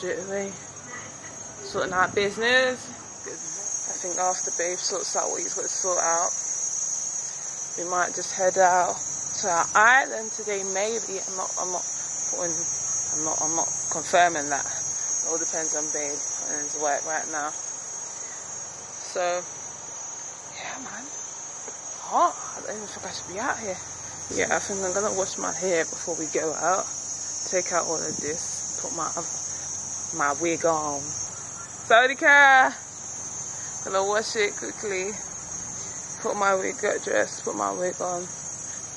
straight away. Sorting out business. I think after Babe sorts out what he's got to sort out, we might just head out to our island today. Maybe I'm not confirming that. It all depends on Babe and his work right now. So yeah, man, hot. I don't even think I should be out here. Yeah, I think I'm gonna wash my hair before we go out. Take out all of this. Put my wig on. Sawadika. Gonna wash it quickly. Put my wig, get dressed, put my wig on,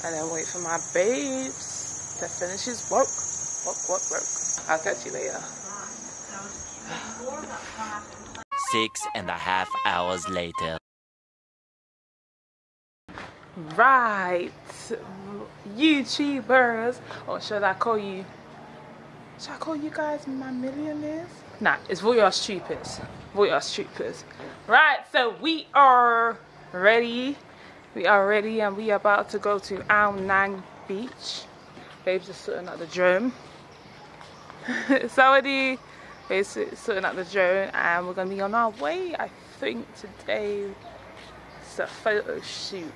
and then wait for my babes to finish his work. Work. I'll catch you later. 6.5 hours later. Right, YouTubers, or should I call you guys my millionaires? Nah, it's Voyage Troopers. Right, so we are ready. And we are about to go to Aonang Beach. Babe's just sorting out the drone. Saudi, Babe's sorting out the drone, and we're gonna be on our way. I think today it's a photo shoot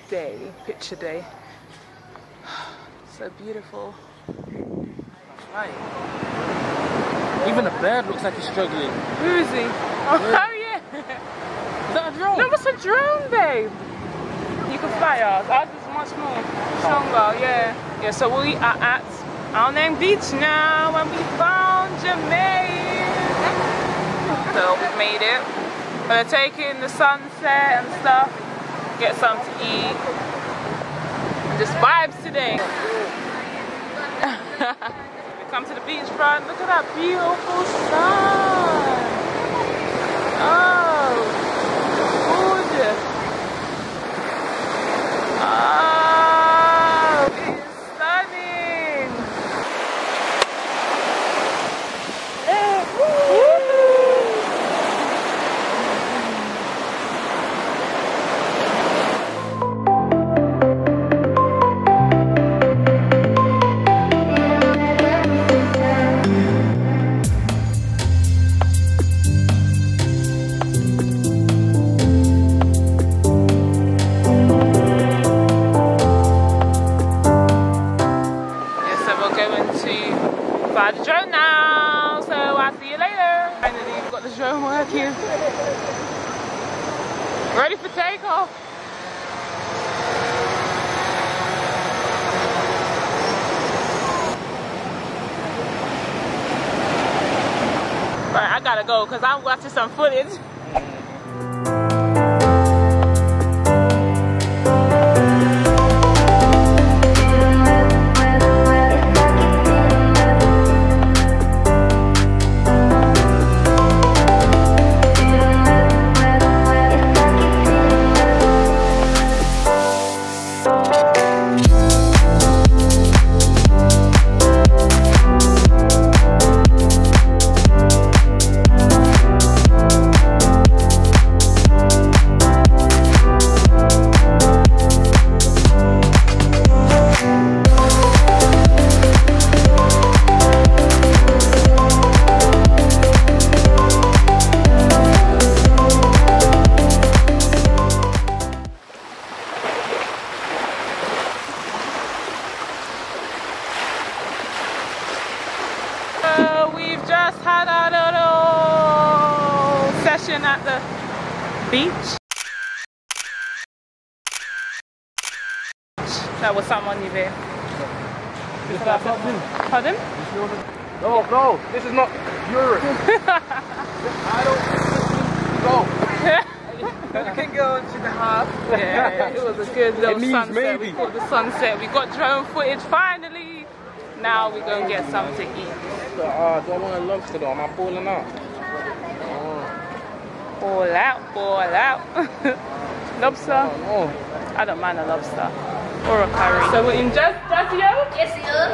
day, picture day. So beautiful. Right. Even the bird looks like he's struggling. Who is he? Oh yeah. Is that a drone? No, it's a drone, babe. You can fly ours. Ours is much more stronger, yeah. Yeah, so we are at Aonang Beach now, and we found Jermaine. So we've made it. We're taking the sunset and stuff, get something to eat. Just vibes today. We come to the beachfront. Look at that beautiful sun. Oh, gorgeous. Oh, it's stunning. The drone now, so I'll see you later. Finally, we've got the drone working. Ready for takeoff. Right, I gotta go because I'm watching some footage. We've just had our little session at the beach. That was someone you there. Is that something? Pardon? No, this is not Europe. I don't go. We can go to the half. Yeah, it was a good little sunset. Maybe. We caught the sunset. We got drone footage finally. Now we're going to get something to eat. Do I want a lobster though? Am I balling out? Ball out. Lobster? Oh. I don't mind a lobster. Or a curry. So we're in Jazzio?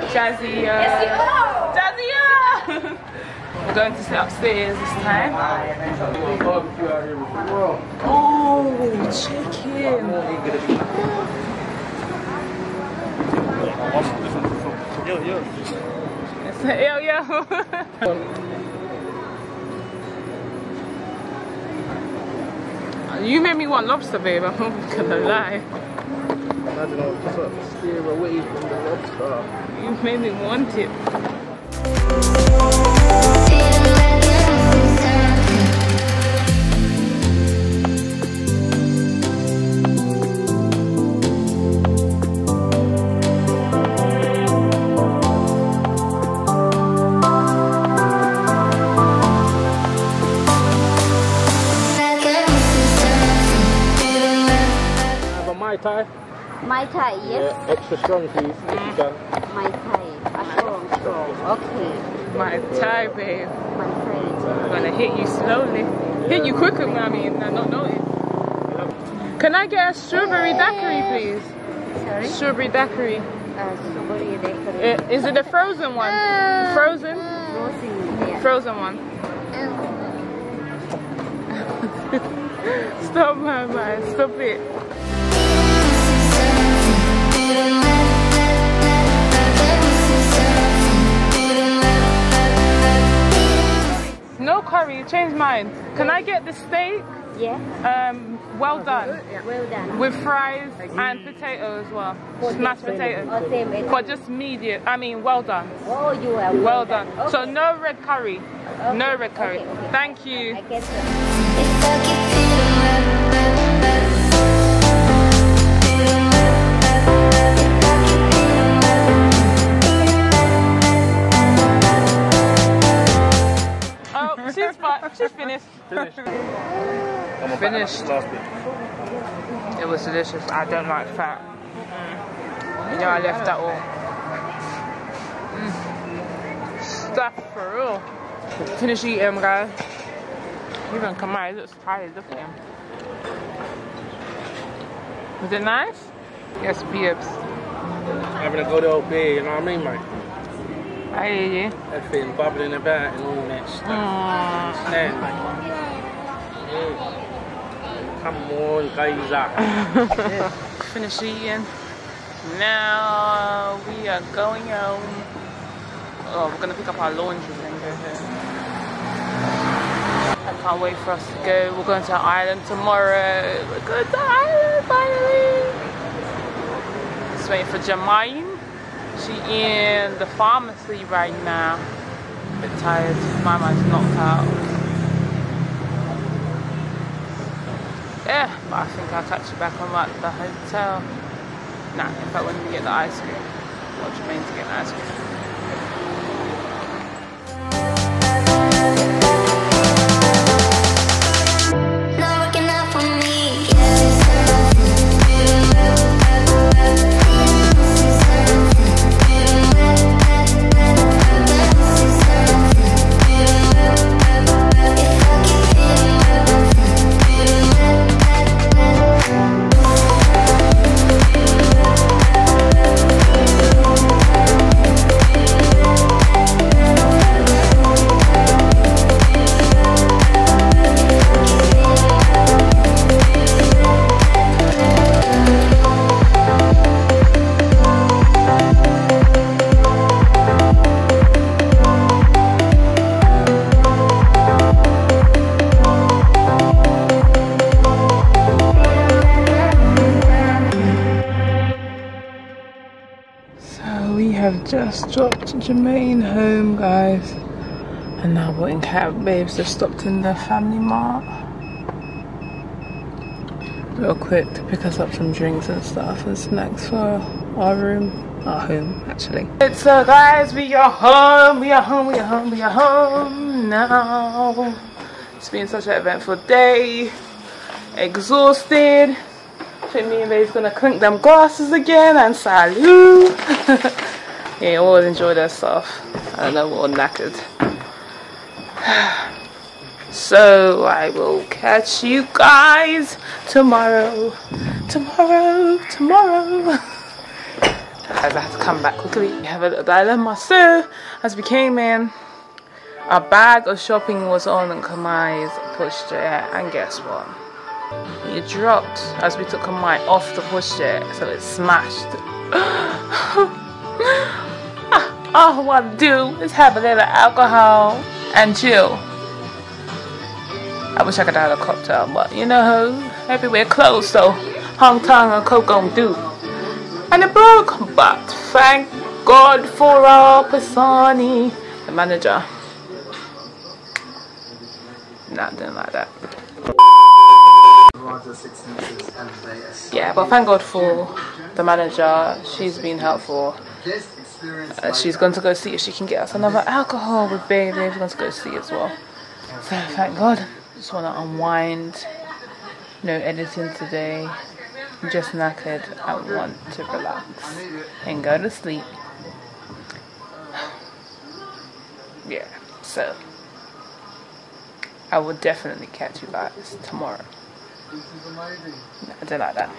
Jazzio. We're going to sit upstairs this time. Oh, chicken. Yo. You made me want lobster, babe. I'm not gonna lie. Imagine I was just like steer away from the lobster. You made me want it. Thai? My Thai, yes. Yeah, extra strong, please, if you can. My Thai, strong. Okay. My Thai, babe. My Thai. I'm gonna hit you slowly. Hit you quicker, mommy, and I don't notice. Can I get a strawberry daiquiri, please? Sorry? Strawberry daiquiri. Strawberry daiquiri. Is it the frozen one? Frozen? Frozen, yeah. Frozen one. Stop, mama. Stop it. No curry, change mine. Can I get the steak? Yeah. Well done. Well done. With fries and potato as well. Smashed potato. Oh, same. But just medium. I mean, well done. Oh, you are well done. Okay. So no red curry. Okay. No red curry. Okay. Thank you. I guess so. She's finished. Finished. Finished. Last bit. It was delicious. I don't like fat. You know, I left that all. Stuff for real. Finish eating, guys. Even Kamai looks tired. Look at him. Was it nice? Yes, babes. Having a good old beer, you know what I mean, mate? I hear you. Everything bubbling about and all that stuff. Stand. Come on, guys. Finish eating. Now we are going home. Oh, we're gonna pick up our laundry and go home. I can't wait for us to go. We're going to our island tomorrow. We're going to Ireland finally. Just waiting for Jermaine. She in the pharmacy right now. A bit tired. My mind's knocked out. Yeah, but I think I'll catch you back on at the hotel. Nah, in fact, when we get the ice cream. Watch Jermaine to get the ice cream. Just dropped Jermaine home, guys, and now we're in cab. Babes just stopped in the family mart real quick to pick us up some drinks and stuff and snacks for our home actually. So guys, we are home now. It's been such an eventful day, exhausted. I think me and Babe's gonna clink them glasses again and salute. Yeah, always enjoy their stuff. I don't know, we're all knackered. So I will catch you guys tomorrow. Guys, I have to come back quickly. We have a little dilemma. So as we came in, a bag of shopping was on Kamai's pushchair, and guess what? It dropped as we took Kamai off the pushchair, so it smashed. All I want to do is have a little alcohol and chill. I wish I could have had a cocktail, but you know. everywhere closed, so Hong Kong and Coke gon' do. And it broke, but thank God for our Pisani, the manager. Nah, didn't like that. Yeah, but thank God for the manager. She's been helpful. She's going to go see if she can get us another alcohol with Babe. Babe's going to go see as well. So thank God. Just want to unwind. No editing today. I'm just knackered. I want to relax and go to sleep. Yeah, so I will definitely catch you guys tomorrow. No, I don't like that.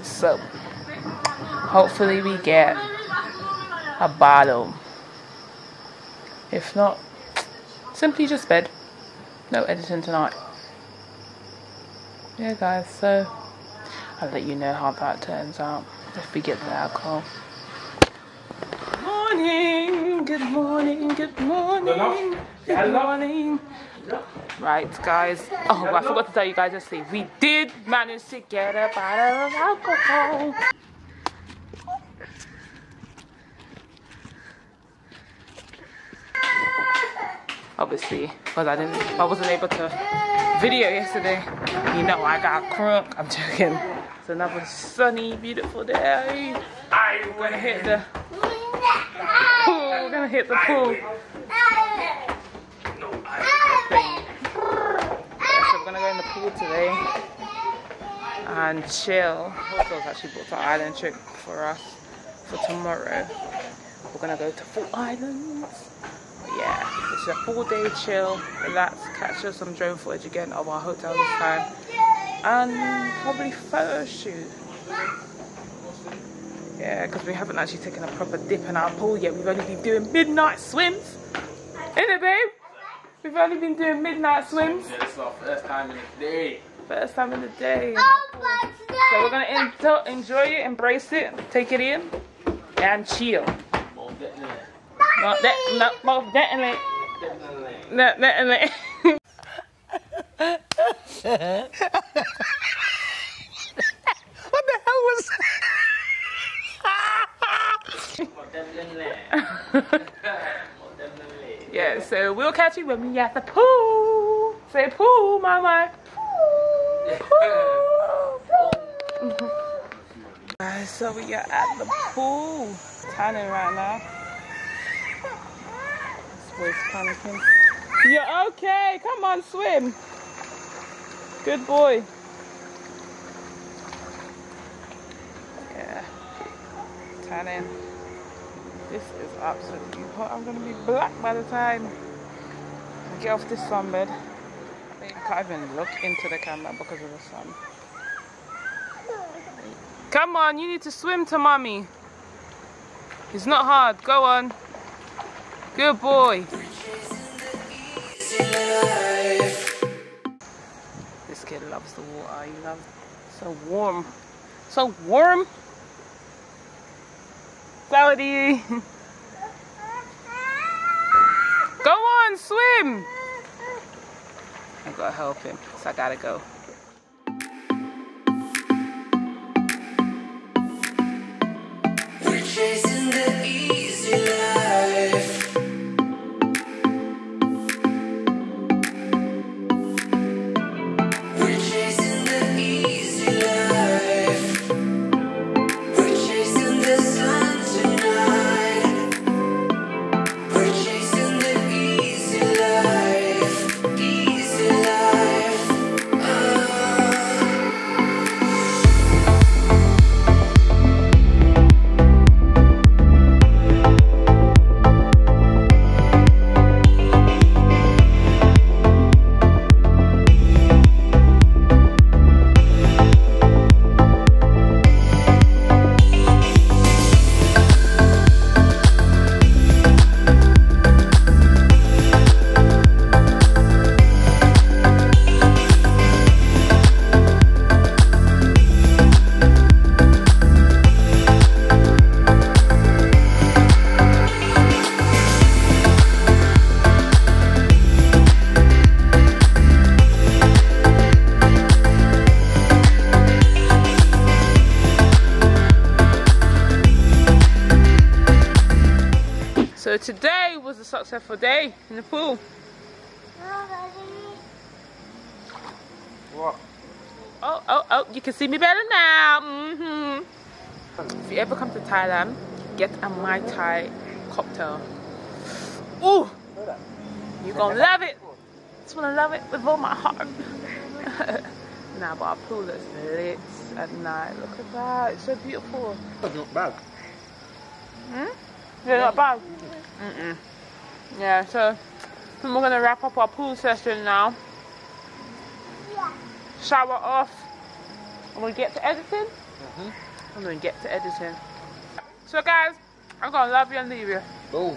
So hopefully we get a bottle. If not, simply just bed. No editing tonight. Yeah guys, so I'll let you know how that turns out if we get the alcohol. Good morning, good morning, good morning, good morning. Right guys, oh I forgot to tell you guys yesterday, we did manage to get a bottle of alcohol. Obviously, because I wasn't able to video yesterday. You know I got crunk. I'm joking. It's another sunny, beautiful day. We're gonna hit the pool. We're gonna hit the pool. So we're gonna go in the pool today and chill. Hotel's actually booked an island trip for us for tomorrow. We're gonna go to 4 islands. Yeah, it's a 4-day chill, relax, capture some drone footage again of our hotel this time, and probably photo shoot. Yeah, because we haven't actually taken a proper dip in our pool yet. We've only been doing midnight swims. Isn't it, babe? We've only been doing midnight swims. It's our first time in the day. First time in the day. So we're going to enjoy it, embrace it, take it in, and chill. Not that, not both definitely. Not definitely. What the hell was that? Yeah, so we'll catch you when we at the pool. Say pool, mama. Pool. Guys, so we are at the pool. Tanning right now. Boy's panicking. You're okay. Come on, swim. Good boy. Yeah. Tanning. This is absolutely hot. I'm gonna be black by the time I get off this sunbed. I can't even look into the camera because of the sun. Come on, you need to swim to mommy. It's not hard. Go on. Good boy. This kid loves the water. He loves it. So warm. So warm. Cloudy. Go on, swim. I gotta help him, so I gotta go. We're chasing the easy life. today was a successful day in the pool. What? Oh, you can see me better now. If you ever come to Thailand, get a Mai Tai cocktail. Ooh, you're gonna love it. Just wanna love it with all my heart. Nah, but our pool is lit at night. Look at that, it's so beautiful. That's not bad. Yeah, not bad. Yeah, so we're gonna wrap up our pool session now. Shower off. I'm gonna get to editing. I'm gonna get to editing. So guys, I'm gonna love you and leave you. Boom.